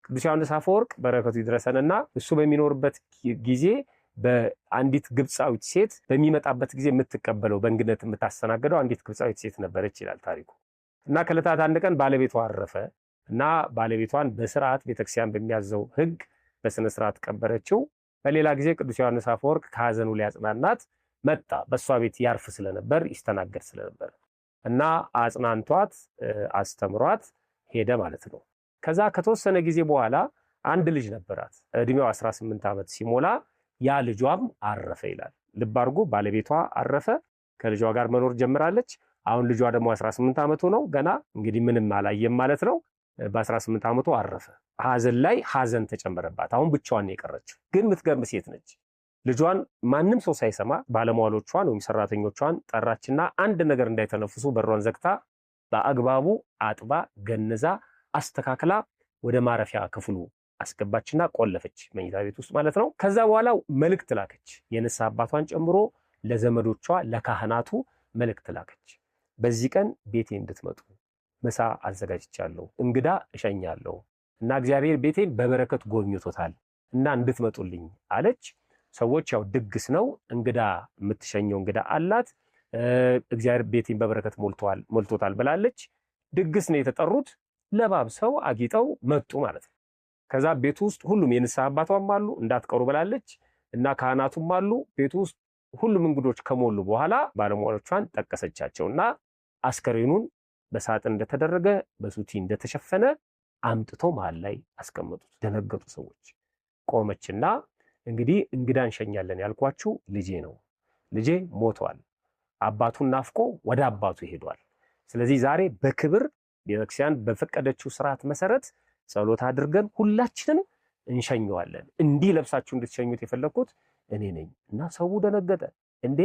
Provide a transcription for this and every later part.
ቅዱስ ዮሐንስ አፈወርቅ በረከቱ ይድረሰንና እሱ በሚኖርበት ጊዜ በአንዲት ግብፃዊት ሴት በሚመጣበት ጊዜ የምትቀበለው በእንግድነት የምታስተናግደው አንዲት ግብፃዊት ሴት ነበረች ይላል ታሪኩ። እና ከዕለታት አንድ ቀን ባለቤቷ አረፈ እና ባለቤቷን በስርዓት ቤተክርስቲያን በሚያዘው ሕግ በስነ ስርዓት ቀበረችው። በሌላ ጊዜ ቅዱስ ዮሐንስ አፈወርቅ ከሐዘኑ ሊያጽናናት መጣ። በእሷ ቤት ያርፍ ስለነበር ይስተናገድ ስለነበር እና አጽናንቷት አስተምሯት ሄደ ማለት ነው። ከዛ ከተወሰነ ጊዜ በኋላ አንድ ልጅ ነበራት። እድሜው 18 ዓመት ሲሞላ ያ ልጇም አረፈ ይላል። ልብ አድርጉ፣ ባለቤቷ አረፈ፣ ከልጇ ጋር መኖር ጀምራለች። አሁን ልጇ ደግሞ 18 ዓመቱ ነው። ገና እንግዲህ ምንም አላየም ማለት ነው። በ18 ዓመቱ አረፈ። ሐዘን ላይ ሐዘን ተጨመረባት። አሁን ብቻዋን የቀረችው ግን የምትገርም ሴት ነች። ልጇን ማንም ሰው ሳይሰማ ባለሟሎቿን ወይም ሰራተኞቿን ጠራችና አንድ ነገር እንዳይተነፍሱ በሯን ዘግታ በአግባቡ አጥባ ገንዛ አስተካክላ ወደ ማረፊያ ክፍሉ አስገባችና ቆለፈች፣ መኝታ ቤት ውስጥ ማለት ነው። ከዛ በኋላ መልእክት ላከች፣ የንስሐ አባቷን ጨምሮ ለዘመዶቿ ለካህናቱ መልእክት ላከች። በዚህ ቀን ቤቴ እንድትመጡ ምሳ አዘጋጅቻለሁ፣ እንግዳ እሸኛለሁ እና እግዚአብሔር ቤቴን በበረከት ጎብኝቶታል እና እንድትመጡልኝ አለች። ሰዎች ያው ድግስ ነው፣ እንግዳ የምትሸኘው እንግዳ አላት፣ እግዚአብሔር ቤቴን በበረከት ሞልቶታል ብላለች። ድግስ ነው የተጠሩት፣ ለባብሰው አጊጠው መጡ ማለት ነው። ከዛ ቤቱ ውስጥ ሁሉም የንስሐ አባቷም አሉ እንዳትቀሩ ብላለች እና ካህናቱም አሉ። ቤቱ ውስጥ ሁሉም እንግዶች ከሞሉ በኋላ ባለሟሎቿን ጠቀሰቻቸውና አስከሬኑን በሳጥን እንደተደረገ በሱቲ እንደተሸፈነ አምጥቶ መሃል ላይ አስቀመጡት። ደነገጡ ሰዎች። ቆመችና እንግዲህ እንግዳ እንሸኛለን ያልኳችሁ ልጄ ነው፣ ልጄ ሞቷል፣ አባቱን ናፍቆ ወደ አባቱ ሄዷል። ስለዚህ ዛሬ በክብር ቤተክርስቲያን በፈቀደችው ስርዓት መሰረት ጸሎት አድርገን ሁላችንም እንሸኘዋለን። እንዲህ ለብሳችሁ እንድትሸኙት የፈለኩት እኔ ነኝ እና ሰው ደነገጠ። እንዴ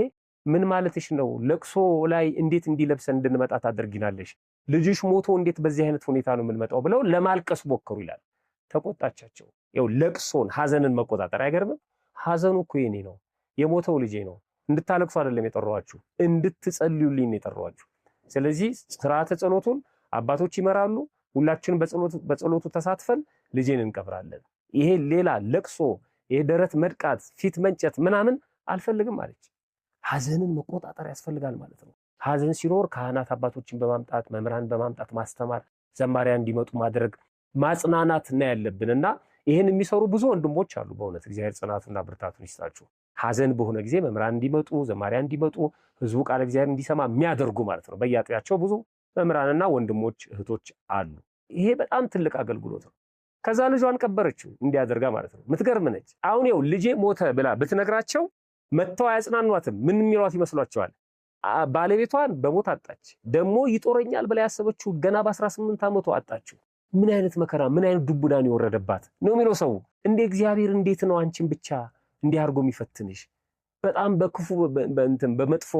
ምን ማለትሽ ነው? ለቅሶ ላይ እንዴት እንዲለብሰን እንድንመጣ ታደርጊናለሽ? ልጅሽ ሞቶ እንዴት በዚህ አይነት ሁኔታ ነው የምንመጣው? ብለው ለማልቀስ ሞከሩ ይላል። ተቆጣቻቸው። ያው ለቅሶን ሐዘንን መቆጣጠር አይገርምም? ሐዘኑ እኮ የኔ ነው፣ የሞተው ልጄ ነው። እንድታለቅሱ አይደለም የጠራኋችሁ፣ እንድትጸልዩልኝ ነው የጠራኋችሁ። ስለዚህ ስርዓተ ጸሎቱን አባቶች ይመራሉ። ሁላችንም በጸሎቱ ተሳትፈን ልጄን እንቀብራለን። ይሄ ሌላ ለቅሶ፣ ይሄ ደረት መድቃት፣ ፊት መንጨት ምናምን አልፈልግም አለች። ሐዘንን መቆጣጠር ያስፈልጋል ማለት ነው። ሐዘን ሲኖር ካህናት አባቶችን በማምጣት መምህራን በማምጣት ማስተማር፣ ዘማሪያን እንዲመጡ ማድረግ፣ ማጽናናት እና ያለብንና ይሄን የሚሰሩ ብዙ ወንድሞች አሉ። በእውነት እግዚአብሔር ጽናቱና ብርታቱን ይስጣችሁ። ሐዘን በሆነ ጊዜ መምህራን እንዲመጡ፣ ዘማሪያን እንዲመጡ፣ ህዝቡ ቃለ እግዚአብሔር እንዲሰማ የሚያደርጉ ማለት ነው። በየአጥቢያቸው ብዙ መምህራንና ወንድሞች እህቶች አሉ። ይሄ በጣም ትልቅ አገልግሎት ነው። ከዛ ልጇን ቀበረችው እንዲያደርጋ ማለት ነው። ምትገርም ነች። አሁን ይኸው ልጄ ሞተ ብላ ብትነግራቸው መተው አያጽናኗትም። ምን የሚሏት ይመስሏቸዋል? ባለቤቷን በሞት አጣች፣ ደግሞ ይጦረኛል ብላ ያሰበችው ገና በ18 ዓመቱ አጣችው። ምን አይነት መከራ፣ ምን አይነት ዱቡዳን የወረደባት ነው የሚለው ሰው። እንደ እግዚአብሔር እንዴት ነው አንቺን ብቻ እንዲህ አድርጎ የሚፈትንሽ? በጣም በክፉ በመጥፎ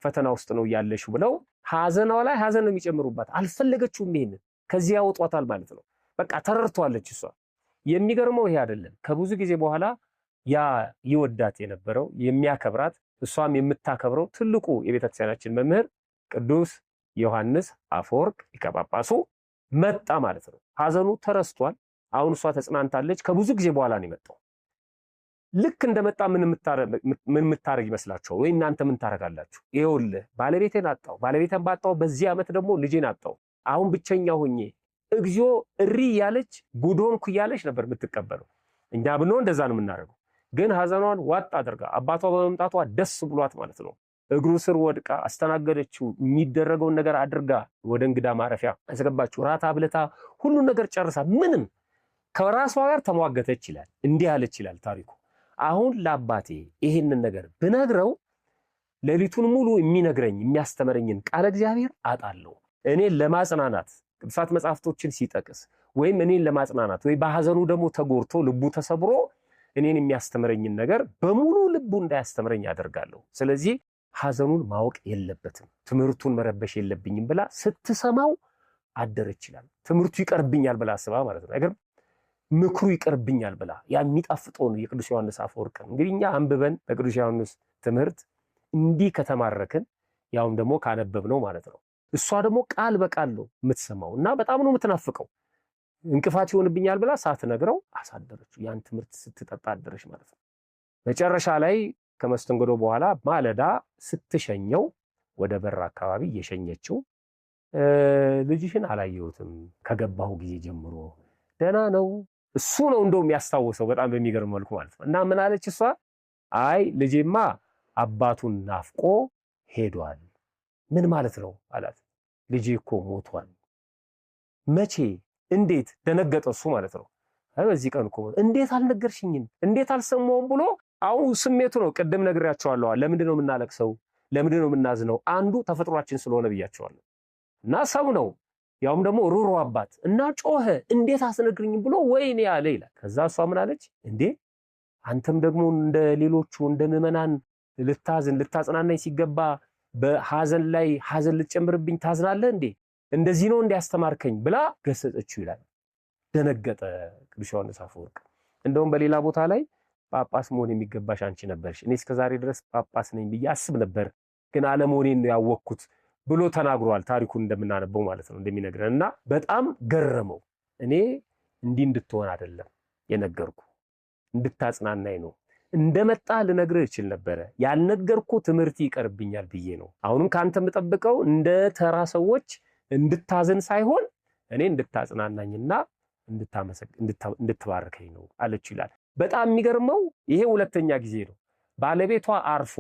ፈተና ውስጥ ነው ያለሽው ብለው ሐዘኗ ላይ ሐዘን ነው የሚጨምሩባት። አልፈለገችውም። ይሄንን ከዚህ ያወጧታል ማለት ነው። በቃ ተረርቷለች እሷ። የሚገርመው ይሄ አይደለም። ከብዙ ጊዜ በኋላ ያ ይወዳት የነበረው የሚያከብራት እሷም የምታከብረው ትልቁ የቤተክርስቲያናችን መምህር ቅዱስ ዮሐንስ አፈወርቅ ሊቀ ጳጳሱ መጣ ማለት ነው። ሐዘኑ ተረስቷል። አሁን እሷ ተጽናንታለች። ከብዙ ጊዜ በኋላ ነው የመጣው። ልክ እንደመጣ ምን የምታረግ ይመስላችኋል? ወይ እናንተ ምን ታረጋላችሁ? ይኸውልህ ባለቤቴን አጣው፣ ባለቤቴን ባጣው በዚህ ዓመት ደግሞ ልጄን አጣው፣ አሁን ብቸኛ ሆኜ እግዚኦ እሪ ያለች ጉዶንኩ ያለች ነበር የምትቀበለው። እኛ ብንሆን እንደዛ ነው የምናደርገው። ግን ሐዘኗን ዋጥ አድርጋ አባቷ በመምጣቷ ደስ ብሏት ማለት ነው እግሩ ስር ወድቃ አስተናገደችው። የሚደረገውን ነገር አድርጋ ወደ እንግዳ ማረፊያ አስገባችው። ራት አብልታ ሁሉ ነገር ጨርሳ ምንም ከራሷ ጋር ተሟገተች ይላል። እንዲህ አለች ይላል ታሪኩ። አሁን ለአባቴ ይሄንን ነገር ብነግረው ሌሊቱን ሙሉ የሚነግረኝ የሚያስተምረኝን ቃለ እግዚአብሔር አጣለሁ። እኔን ለማጽናናት ቅዱሳት መጻሕፍቶችን ሲጠቅስ ወይም እኔን ለማጽናናት ወይ በሐዘኑ ደግሞ ተጎርቶ ልቡ ተሰብሮ እኔን የሚያስተምረኝን ነገር በሙሉ ልቡ እንዳያስተምረኝ አደርጋለሁ። ስለዚህ ሐዘኑን ማወቅ የለበትም፣ ትምህርቱን መረበሽ የለብኝም ብላ ስትሰማው አደረች ይላል። ትምህርቱ ይቀርብኛል ብላ አስባ ማለት ነው። አይገርም? ምክሩ ይቀርብኛል ብላ ያ የሚጣፍጠውን የቅዱስ ዮሐንስ አፈወርቅ እንግዲህ እኛ አንብበን በቅዱስ ዮሐንስ ትምህርት እንዲህ ከተማረክን ያውም ደግሞ ካነበብነው ማለት ነው። እሷ ደግሞ ቃል በቃል ነው የምትሰማው እና በጣም ነው የምትናፍቀው። እንቅፋት ይሆንብኛል ብላ ሳትነግረው አሳደረችው። ያን ትምህርት ስትጠጣ አደረች ማለት ነው። መጨረሻ ላይ ከመስተንግዶ በኋላ ማለዳ ስትሸኘው ወደ በር አካባቢ እየሸኘችው ልጅሽን አላየሁትም ከገባሁ ጊዜ ጀምሮ ደህና ነው። እሱ ነው እንደውም ያስታወሰው በጣም በሚገርም መልኩ ማለት ነው። እና ምን አለች እሷ? አይ ልጄማ አባቱን ናፍቆ ሄዷል። ምን ማለት ነው አላት። ልጄ እኮ ሞቷል። መቼ? እንዴት? ደነገጠ እሱ ማለት ነው። አይ በዚህ ቀን እኮ እንዴት አልነገርሽኝም? እንዴት አልሰማውም ብሎ አሁን ስሜቱ ነው። ቅድም ነግሬያቸዋለሁ። ለምንድን ነው የምናለቅሰው? ለምንድን ነው የምናዝነው? አንዱ ተፈጥሯችን ስለሆነ ብያቸዋለሁ። እና ሰው ነው ያውም ደግሞ ሩሩ አባት እና ጮኸ። እንዴት አስነግርኝም ብሎ ወይኔ ያለ ይላል። ከዛ እሷ ምን አለች? እንዴ አንተም ደግሞ እንደ ሌሎቹ እንደ ምዕመናን ልታጽናናኝ ሲገባ በሐዘን ላይ ሐዘን ልትጨምርብኝ ታዝናለህ እንዴ? እንደዚህ ነው እንዲያስተማርከኝ ብላ ገሰጸችው ይላል። ደነገጠ ቅዱስ ዮሐንስ አፈወርቅ። እንደውም በሌላ ቦታ ላይ ጳጳስ መሆን የሚገባሽ አንቺ ነበርሽ፣ እኔ እስከዛሬ ድረስ ጳጳስ ነኝ ብዬ አስብ ነበር፣ ግን አለመሆኔን ነው ያወቅኩት ብሎ ተናግሯል። ታሪኩን እንደምናነበው ማለት ነው እንደሚነግረን እና በጣም ገረመው። እኔ እንዲህ እንድትሆን አይደለም የነገርኩ እንድታጽናናኝ ነው። እንደመጣ ልነግርህ እችል ነበረ፣ ያልነገርኩ ትምህርት ይቀርብኛል ብዬ ነው። አሁንም ካንተ የምጠብቀው እንደ ተራ ሰዎች እንድታዘን ሳይሆን እኔ እንድታጽናናኝና እንድትባርከኝ ነው አለችው ይላል። በጣም የሚገርመው ይሄ ሁለተኛ ጊዜ ነው። ባለቤቷ አርፎ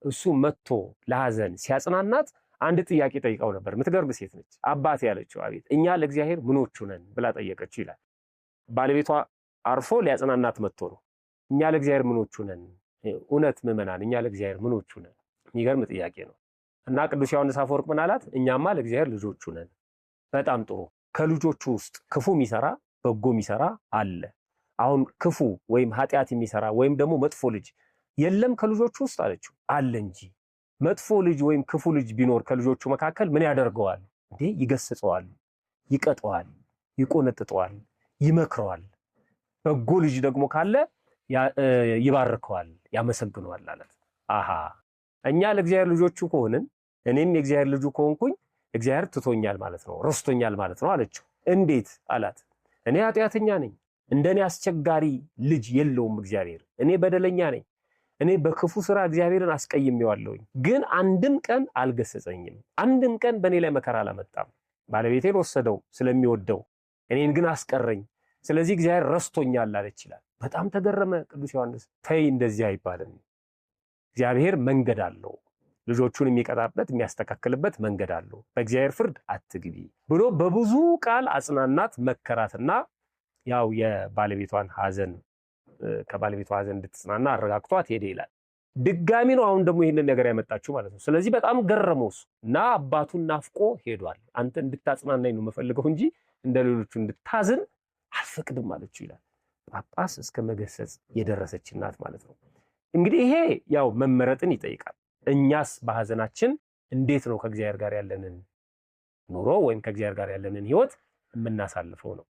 እሱ መጥቶ ለሐዘን ሲያጽናናት አንድ ጥያቄ ጠይቀው ነበር። የምትገርም ሴት ነች። አባት ያለችው አቤት እኛ ለእግዚአብሔር ምኖቹ ነን ብላ ጠየቀችው ይላል። ባለቤቷ አርፎ ሊያጽናናት መጥቶ ነው። እኛ ለእግዚአብሔር ምኖቹ ነን? እውነት ምዕመናን እኛ ለእግዚአብሔር ምኖቹ ነን? የሚገርም ጥያቄ ነው። እና ቅዱስ ዮሐንስ አፈወርቅ ምን አላት? እኛማ ለእግዚአብሔር ልጆቹ ነን። በጣም ጥሩ። ከልጆቹ ውስጥ ክፉ የሚሰራ በጎ የሚሰራ አለ። አሁን ክፉ ወይም ኃጢአት የሚሰራ ወይም ደግሞ መጥፎ ልጅ የለም ከልጆቹ ውስጥ አለችው። አለ እንጂ መጥፎ ልጅ ወይም ክፉ ልጅ ቢኖር ከልጆቹ መካከል ምን ያደርገዋል እንዴ? ይገስጸዋል፣ ይቀጠዋል፣ ይቆነጥጠዋል፣ ይመክረዋል። በጎ ልጅ ደግሞ ካለ ይባርከዋል፣ ያመሰግነዋል አላት። አሃ እኛ ለእግዚአብሔር ልጆቹ ከሆንን እኔም የእግዚአብሔር ልጁ ከሆንኩኝ እግዚአብሔር ትቶኛል ማለት ነው፣ ረስቶኛል ማለት ነው አለችው። እንዴት አላት። እኔ ኃጢአተኛ ነኝ፣ እንደኔ አስቸጋሪ ልጅ የለውም እግዚአብሔር። እኔ በደለኛ ነኝ። እኔ በክፉ ስራ እግዚአብሔርን አስቀይሜዋለሁኝ፣ ግን አንድም ቀን አልገሰጸኝም። አንድም ቀን በእኔ ላይ መከራ አላመጣም። ባለቤቴን ወሰደው ስለሚወደው፣ እኔን ግን አስቀረኝ። ስለዚህ እግዚአብሔር ረስቶኛል አለች ይላል። በጣም ተገረመ ቅዱስ ዮሐንስ። ተይ እንደዚህ አይባልም። እግዚአብሔር መንገድ አለው፣ ልጆቹን የሚቀጣበት የሚያስተካክልበት መንገድ አለው። በእግዚአብሔር ፍርድ አትግቢ ብሎ በብዙ ቃል አጽናናት፣ መከራትና ያው የባለቤቷን ሐዘን ከባለቤቷ ሐዘን እንድትጽናና አረጋግቷት ሄደ ይላል። ድጋሚ ነው አሁን ደግሞ ይህንን ነገር ያመጣችው ማለት ነው። ስለዚህ በጣም ገረመው እና አባቱን ናፍቆ ሄዷል። አንተ እንድታጽናናኝ ነው የምፈልገው እንጂ እንደ ሌሎቹ እንድታዝን አልፈቅድም አለችው ይላል። ጳጳስ እስከ መገሰጽ የደረሰች እናት ማለት ነው። እንግዲህ ይሄ ያው መመረጥን ይጠይቃል። እኛስ በሐዘናችን እንዴት ነው ከእግዚአብሔር ጋር ያለንን ኑሮ ወይም ከእግዚአብሔር ጋር ያለንን ህይወት የምናሳልፈው ነው።